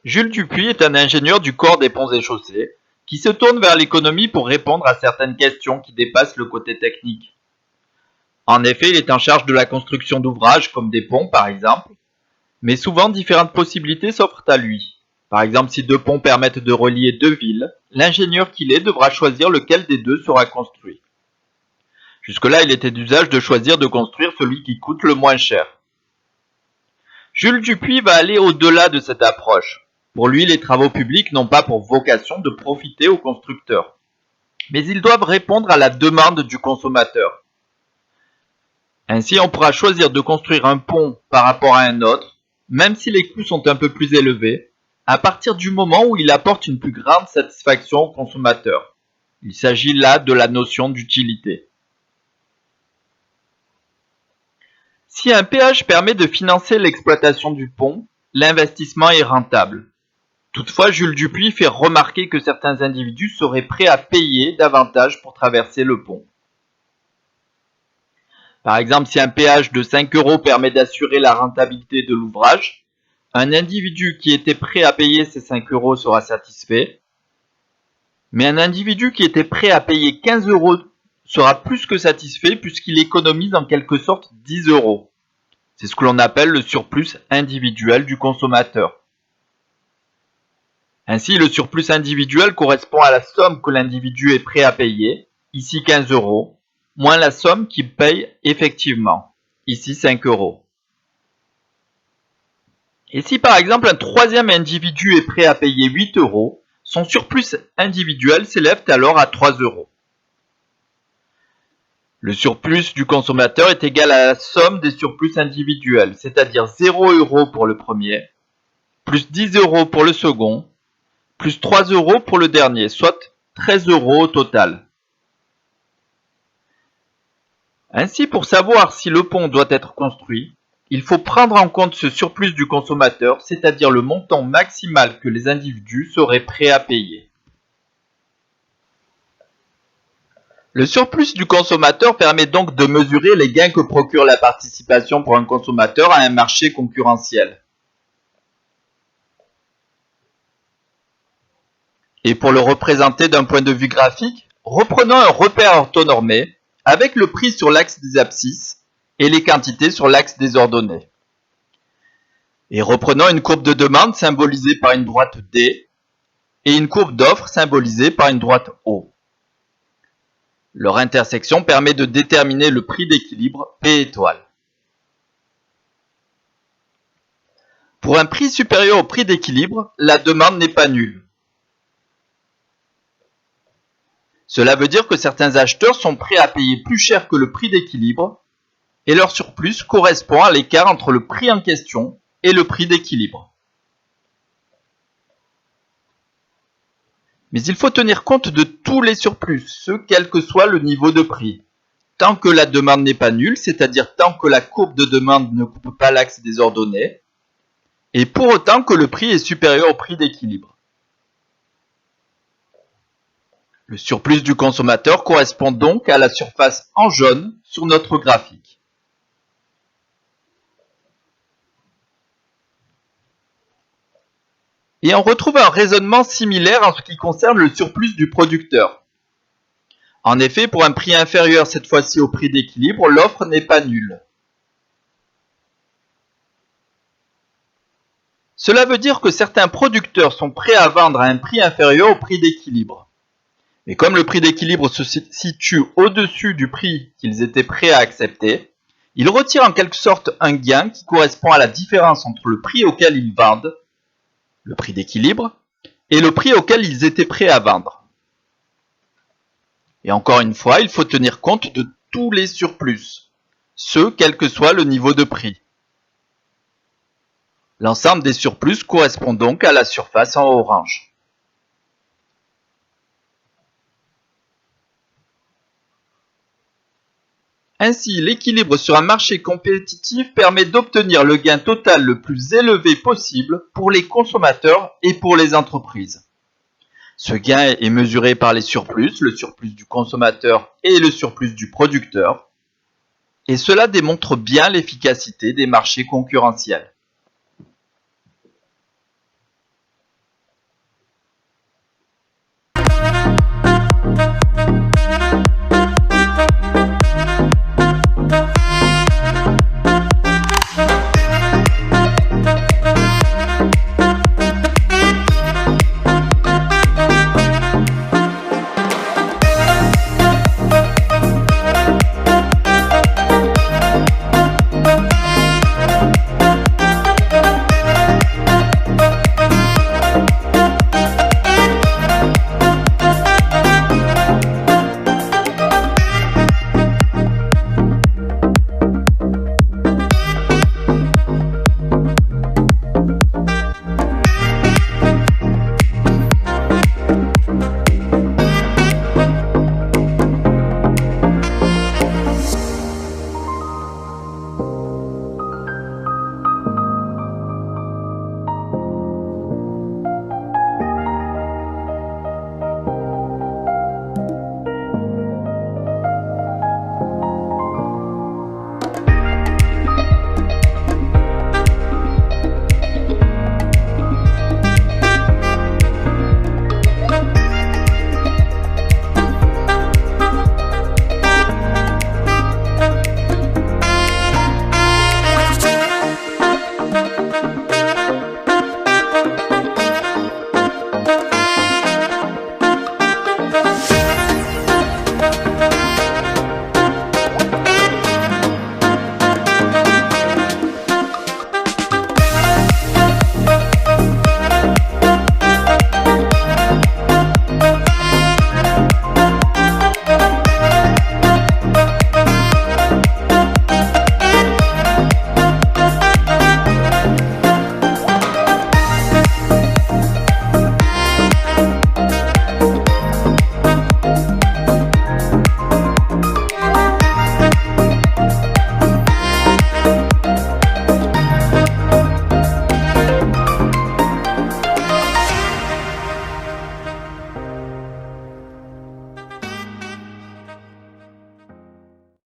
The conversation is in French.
Jules Dupuis est un ingénieur du corps des ponts et chaussées qui se tourne vers l'économie pour répondre à certaines questions qui dépassent le côté technique. En effet, il est en charge de la construction d'ouvrages comme des ponts par exemple, mais souvent différentes possibilités s'offrent à lui. Par exemple, si deux ponts permettent de relier deux villes, l'ingénieur qu'il est devra choisir lequel des deux sera construit. Jusque-là, il était d'usage de choisir de construire celui qui coûte le moins cher. Jules Dupuis va aller au-delà de cette approche. Pour lui, les travaux publics n'ont pas pour vocation de profiter aux constructeurs, mais ils doivent répondre à la demande du consommateur. Ainsi, on pourra choisir de construire un pont par rapport à un autre, même si les coûts sont un peu plus élevés, à partir du moment où il apporte une plus grande satisfaction au consommateur. Il s'agit là de la notion d'utilité. Si un péage permet de financer l'exploitation du pont, l'investissement est rentable. Toutefois, Jules Dupuis fait remarquer que certains individus seraient prêts à payer davantage pour traverser le pont. Par exemple, si un péage de 5 € permet d'assurer la rentabilité de l'ouvrage, un individu qui était prêt à payer ces 5 € sera satisfait, mais un individu qui était prêt à payer 15 € sera plus que satisfait puisqu'il économise en quelque sorte 10 €. C'est ce que l'on appelle le surplus individuel du consommateur. Ainsi, le surplus individuel correspond à la somme que l'individu est prêt à payer, ici 15 €, moins la somme qu'il paye effectivement, ici 5 €. Et si par exemple un troisième individu est prêt à payer 8 €, son surplus individuel s'élève alors à 3 €. Le surplus du consommateur est égal à la somme des surplus individuels, c'est-à-dire 0 € pour le premier, plus 10 € pour le second, plus 3 € pour le dernier, soit 13 € au total. Ainsi, pour savoir si le pont doit être construit, il faut prendre en compte ce surplus du consommateur, c'est-à-dire le montant maximal que les individus seraient prêts à payer. Le surplus du consommateur permet donc de mesurer les gains que procure la participation pour un consommateur à un marché concurrentiel. Et pour le représenter d'un point de vue graphique, reprenons un repère orthonormé avec le prix sur l'axe des abscisses et les quantités sur l'axe des ordonnées. Et reprenons une courbe de demande symbolisée par une droite D et une courbe d'offre symbolisée par une droite O. Leur intersection permet de déterminer le prix d'équilibre P étoile. Pour un prix supérieur au prix d'équilibre, la demande n'est pas nulle. Cela veut dire que certains acheteurs sont prêts à payer plus cher que le prix d'équilibre et leur surplus correspond à l'écart entre le prix en question et le prix d'équilibre. Mais il faut tenir compte de tous les surplus, ce quel que soit le niveau de prix. Tant que la demande n'est pas nulle, c'est-à-dire tant que la courbe de demande ne coupe pas l'axe des ordonnées, et pour autant que le prix est supérieur au prix d'équilibre. Le surplus du consommateur correspond donc à la surface en jaune sur notre graphique. Et on retrouve un raisonnement similaire en ce qui concerne le surplus du producteur. En effet, pour un prix inférieur cette fois-ci au prix d'équilibre, l'offre n'est pas nulle. Cela veut dire que certains producteurs sont prêts à vendre à un prix inférieur au prix d'équilibre. Mais comme le prix d'équilibre se situe au-dessus du prix qu'ils étaient prêts à accepter, ils retirent en quelque sorte un gain qui correspond à la différence entre le prix auquel ils vendent, le prix d'équilibre, et le prix auquel ils étaient prêts à vendre. Et encore une fois, il faut tenir compte de tous les surplus, ce quel que soit le niveau de prix. L'ensemble des surplus correspond donc à la surface en orange. Ainsi, l'équilibre sur un marché compétitif permet d'obtenir le gain total le plus élevé possible pour les consommateurs et pour les entreprises. Ce gain est mesuré par les surplus, le surplus du consommateur et le surplus du producteur, et cela démontre bien l'efficacité des marchés concurrentiels.